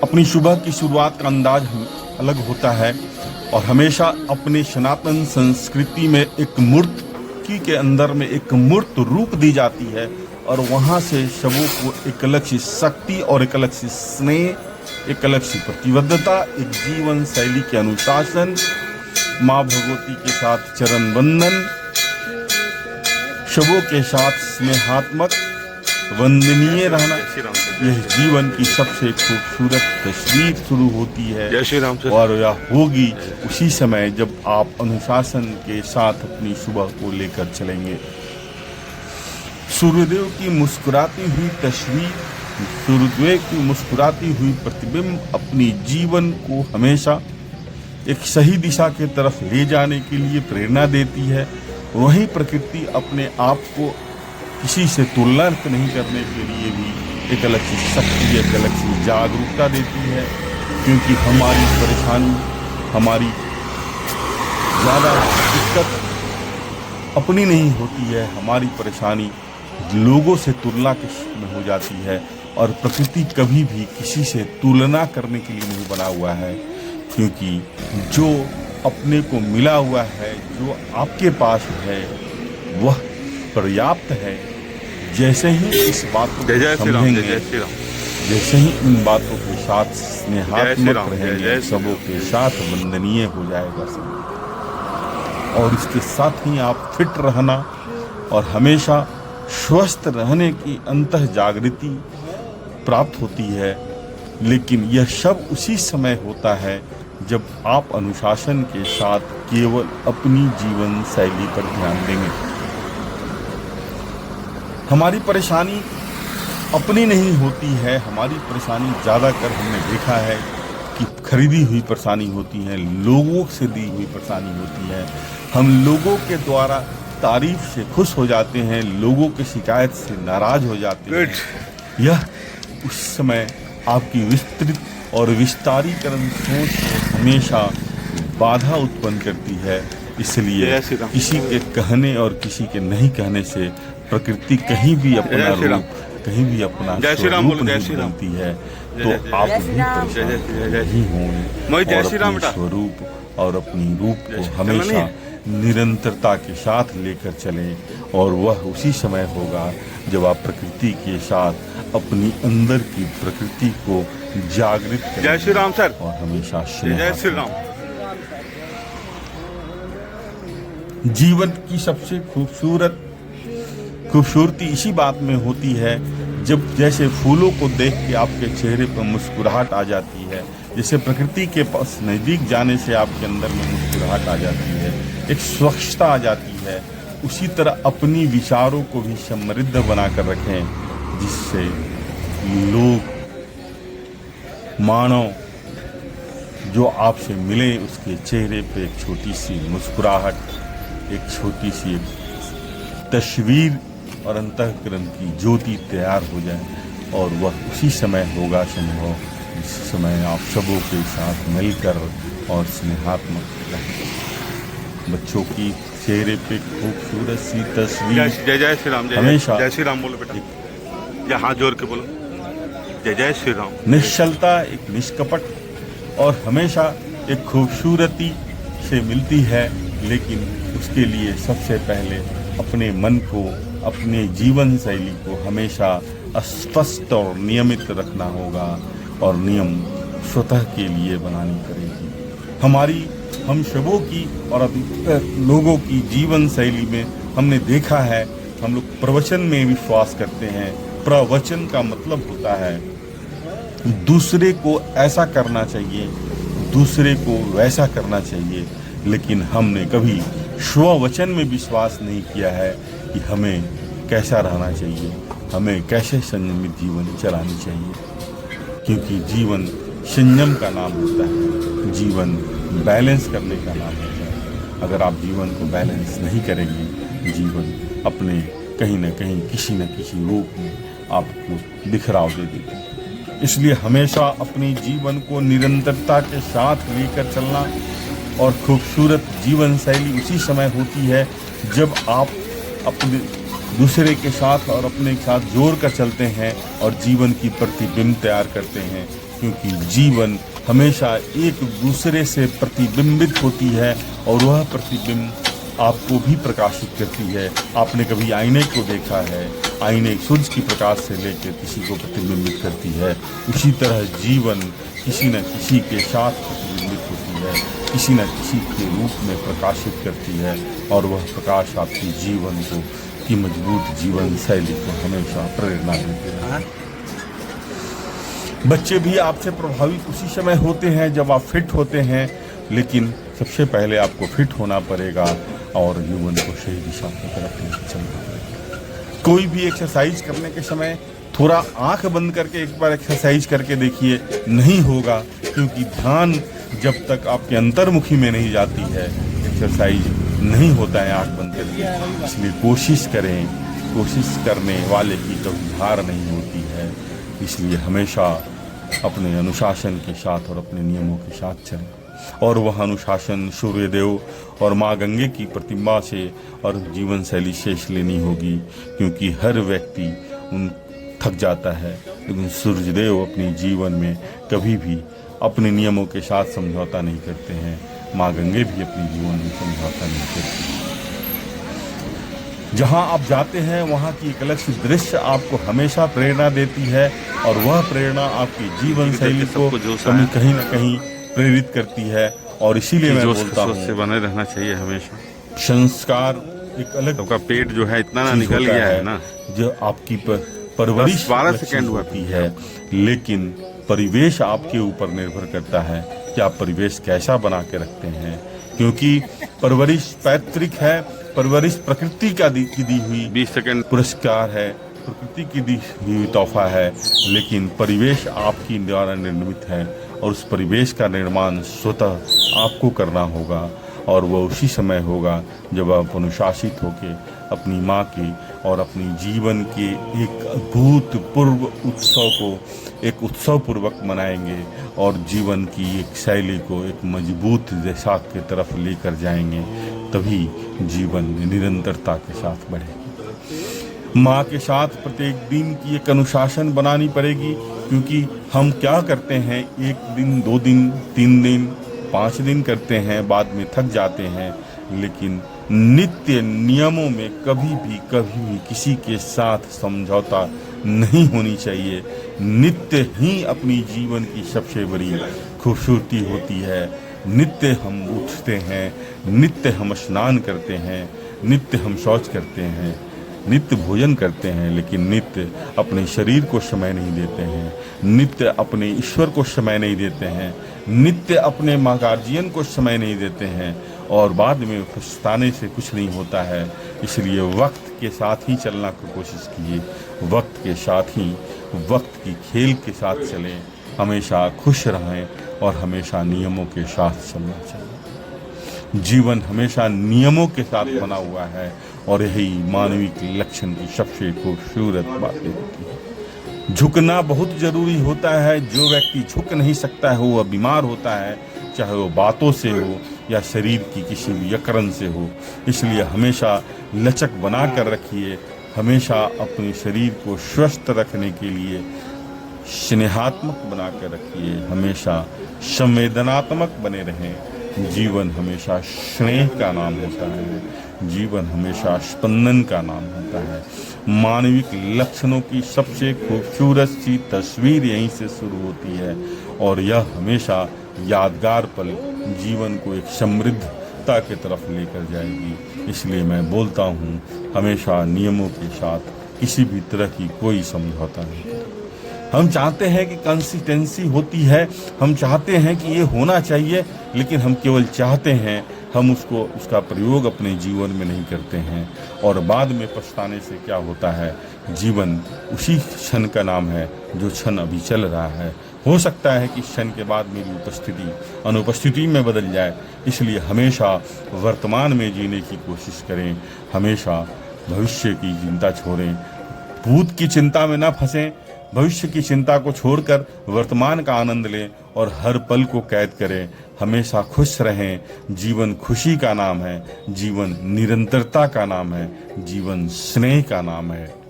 अपनी सुबह की शुरुआत का अंदाज अलग होता है और हमेशा अपने सनातन संस्कृति में एक मूर्ति के अंदर में एक मूर्त रूप दी जाती है और वहाँ से सबों को एक अलग सी शक्ति और एक अलग सी स्नेह, एक अलग सी प्रतिबद्धता, एक जीवन शैली के अनुशासन, माँ भगवती के साथ चरण वंदन, सबों के साथ स्नेहात्मक वंदनीय रहना, यह जीवन की सबसे खूबसूरत तस्वीर शुरू होती है। जय श्री राम। और यह होगी उसी समय जब आप अनुशासन के साथ अपनी सुबह को लेकर चलेंगे। सूर्यदेव की मुस्कुराती हुई तस्वीर, सूर्यदेव की मुस्कुराती हुई प्रतिबिंब अपनी जीवन को हमेशा एक सही दिशा के तरफ ले जाने के लिए प्रेरणा देती है। वहीं प्रकृति अपने आप को किसी से तुलना नहीं करने के लिए भी एक अलग सी शक्ति, एक अलग सी जागरूकता देती है, क्योंकि हमारी परेशानी, हमारी ज़्यादा दिक्कत अपनी नहीं होती है, हमारी परेशानी लोगों से तुलना में हो जाती है। और प्रकृति कभी भी किसी से तुलना करने के लिए नहीं बना हुआ है, क्योंकि जो अपने को मिला हुआ है, जो आपके पास है, वह पर्याप्त है। जैसे ही इस बात को समझेंगे, जैसे ही इन बातों के साथ स्नेहात्मक रहेंगे, सबों के साथ वंदनीय हो जाएगा सब। और इसके साथ ही आप फिट रहना और हमेशा स्वस्थ रहने की अंतः जागृति प्राप्त होती है। लेकिन यह सब उसी समय होता है जब आप अनुशासन के साथ केवल अपनी जीवन शैली पर ध्यान देंगे। हमारी परेशानी अपनी नहीं होती है, हमारी परेशानी ज़्यादातर हमने देखा है कि खरीदी हुई परेशानी होती है, लोगों से दी हुई परेशानी होती है। हम लोगों के द्वारा तारीफ से खुश हो जाते हैं, लोगों की शिकायत से नाराज हो जाते हैं। यह उस समय आपकी विस्तृत और विस्तारीकरण सोच हमेशा बाधा उत्पन्न करती है। इसलिए किसी के कहने और किसी के नहीं कहने से प्रकृति कहीं भी अपना रूप, कहीं भी अपना स्वरूप नहीं बनती है। तो आप भी परेशान नहीं हों और अपने स्वरूप और अपनी रूप को हमेशा निरंतरता के साथ लेकर चलें। और वह उसी समय होगा जब आप प्रकृति के साथ अपनी अंदर की प्रकृति को जागृत करें। जय श्री राम सर। और हमेशा जय श्री राम। जीवन की सबसे खूबसूरती इसी बात में होती है जब जैसे फूलों को देख के आपके चेहरे पर मुस्कुराहट आ जाती है, जैसे प्रकृति के पास नज़दीक जाने से आपके अंदर में मुस्कुराहट आ जाती है, एक स्वच्छता आ जाती है। उसी तरह अपनी विचारों को भी समृद्ध बनाकर रखें, जिससे लोग, मानव जो आपसे मिले, उसके चेहरे पे एक छोटी सी मुस्कुराहट, एक छोटी सी तस्वीर और अंतःकरण की ज्योति तैयार हो जाए। और वह उसी समय होगा संभव जिस समय आप सबों के साथ मिलकर और स्नेहात्मक रहें। बच्चों की चेहरे पे खूबसूरत सी तस्वीर जय श्री राम। हमेशा जय श्री राम बोलो बेटा, या हाथ जोड़ के बोलो जय श्री राम। निश्चलता, एक निष्कपट और हमेशा एक खूबसूरती से मिलती है। लेकिन उसके लिए सबसे पहले अपने मन को, अपने जीवन शैली को हमेशा स्पष्ट और नियमित रखना होगा। और नियम स्वतः के लिए बनानी पड़ेगी। हम सबों की और अधिकतर लोगों की जीवन शैली में हमने देखा है, हम लोग प्रवचन में विश्वास करते हैं। प्रवचन का मतलब होता है दूसरे को ऐसा करना चाहिए, दूसरे को वैसा करना चाहिए। लेकिन हमने कभी स्ववचन में विश्वास नहीं किया है कि हमें कैसा रहना चाहिए, हमें कैसे संयमित जीवन चलानी चाहिए। क्योंकि जीवन संयम का नाम होता है, जीवन बैलेंस करने का नाम होता है। अगर आप जीवन को बैलेंस नहीं करेंगे, जीवन अपने कहीं न कहीं किसी न किसी रूप में आपको बिखराव दे देगी। इसलिए हमेशा अपने जीवन को निरंतरता के साथ लेकर चलना और खूबसूरत जीवन शैली उसी समय होती है जब आप अपने दूसरे के साथ और अपने साथ जोड़ कर चलते हैं और जीवन की प्रतिबिंब तैयार करते हैं, क्योंकि जीवन हमेशा एक दूसरे से प्रतिबिंबित होती है और वह प्रतिबिंब आपको भी प्रकाशित करती है। आपने कभी आईने को देखा है? आईने सूरज की प्रकाश से लेकर किसी को प्रतिबिंबित करती है। उसी तरह जीवन किसी न किसी के साथ प्रतिबिंबित होती है, किसी न किसी के रूप में प्रकाशित करती है, और वह प्रकाश आपके जीवन को की मजबूत जीवन शैली को हमेशा प्रेरणा देते हैं। बच्चे भी आपसे प्रभावित उसी समय होते हैं जब आप फिट होते हैं, लेकिन सबसे पहले आपको फिट होना पड़ेगा और जीवन को सही दिशा की तरफ लेकर चलना पड़ेगा। कोई भी एक्सरसाइज करने के समय थोड़ा आंख बंद करके एक बार एक्सरसाइज करके देखिए, नहीं होगा, क्योंकि ध्यान जब तक आपके अंतर्मुखी में नहीं जाती है एक्सरसाइज नहीं होता है आंख बंद करके। इसलिए कोशिश करें, कोशिश करने वाले की कभी हार नहीं होती है। इसलिए हमेशा अपने अनुशासन के साथ और अपने नियमों के साथ चलें, और वह अनुशासन सूर्यदेव और माँ गंगे की प्रतिमा से और जीवन शैली शेष लेनी होगी, क्योंकि हर व्यक्ति थक जाता है, लेकिन सूर्यदेव अपने जीवन में कभी भी अपने नियमों के साथ समझौता नहीं करते हैं। माँ गंगे भी अपने जीवन में समझौता नहीं करती। जहाँ आप जाते हैं वहाँ की एक अलग सी दृश्य आपको हमेशा प्रेरणा देती है, और वह प्रेरणा आपकी जीवन शैली को कहीं न कहीं प्रेरित करती है। और इसीलिए मैं बोलता हूँ से बने रहना चाहिए हमेशा। संस्कार एक अलग आपका पेट जो है इतना ना निकल गया है ना, जो आपकी परवरिश 12 सेकंड होती है, लेकिन परिवेश आपके ऊपर निर्भर करता है कि आप परिवेश कैसा बना के रखते हैं, क्योंकि परवरिश पैतृक है, परवरिश प्रकृति की दी हुई 20 सेकंड पुरस्कार है, प्रकृति की दी हुई तोहफा है, लेकिन परिवेश आपकी द्वारा निर्मित है, और उस परिवेश का निर्माण स्वतः आपको करना होगा। और वह उसी समय होगा जब आप अनुशासित होकर अपनी माँ के और अपनी जीवन के एक अभूतपूर्व उत्सव को एक उत्सव पूर्वक मनाएंगे, और जीवन की एक शैली को एक मजबूत दिशा की तरफ लेकर जाएंगे, तभी जीवन निरंतरता के साथ बढ़ेगा। माँ के साथ प्रत्येक दिन की एक अनुशासन बनानी पड़ेगी, क्योंकि हम क्या करते हैं, 1 दिन 2 दिन 3 दिन 5 दिन करते हैं, बाद में थक जाते हैं, लेकिन नित्य नियमों में कभी भी किसी के साथ समझौता नहीं होनी चाहिए। नित्य ही अपनी जीवन की सबसे बड़ी खूबसूरती होती है। नित्य हम उठते हैं, नित्य हम स्नान करते हैं, नित्य हम शौच करते हैं, नित्य भोजन करते हैं, लेकिन नित्य अपने शरीर को समय नहीं देते हैं, नित्य अपने ईश्वर को समय नहीं देते हैं, नित्य अपने माँ गार्जियन को समय नहीं देते हैं, और बाद में पछताने से कुछ नहीं होता है। इसलिए वक्त के साथ ही चलना की कोशिश कीजिए, वक्त के साथ ही वक्त की खेल के साथ चलें, हमेशा खुश रहें और हमेशा नियमों के साथ चलना चाहिए। जीवन हमेशा नियमों के साथ बना हुआ है, और यही मानविक लक्षण की सबसे खूबसूरत बातें होती है। झुकना बहुत जरूरी होता है। जो व्यक्ति झुक नहीं सकता है वह बीमार होता है, चाहे वो बातों से हो या शरीर की किसी भी यकरन से हो। इसलिए हमेशा लचक बना कर रखिए, हमेशा अपने शरीर को स्वस्थ रखने के लिए स्नेहात्मक बना कर रखिए, हमेशा संवेदनात्मक बने रहें। जीवन हमेशा स्नेह का नाम होता है, जीवन हमेशा स्पंदन का नाम होता है। मानविक लक्षणों की सबसे खूबसूरत सी तस्वीर यहीं से शुरू होती है, और यह हमेशा यादगार पल जीवन को एक समृद्धता की तरफ लेकर जाएगी। इसलिए मैं बोलता हूँ, हमेशा नियमों के साथ किसी भी तरह की कोई समझौता नहीं करें। हम चाहते हैं कि कंसिस्टेंसी होती है, हम चाहते हैं कि ये होना चाहिए, लेकिन हम केवल चाहते हैं, हम उसका प्रयोग अपने जीवन में नहीं करते हैं, और बाद में पछताने से क्या होता है। जीवन उसी क्षण का नाम है जो क्षण अभी चल रहा है। हो सकता है कि क्षण के बाद मेरी उपस्थिति अनुपस्थिति में बदल जाए, इसलिए हमेशा वर्तमान में जीने की कोशिश करें, हमेशा भविष्य की चिंता छोड़ें, भूत की चिंता में न फंसें, भविष्य की चिंता को छोड़कर वर्तमान का आनंद लें और हर पल को कैद करें। हमेशा खुश रहें। जीवन खुशी का नाम है, जीवन निरंतरता का नाम है, जीवन स्नेह का नाम है।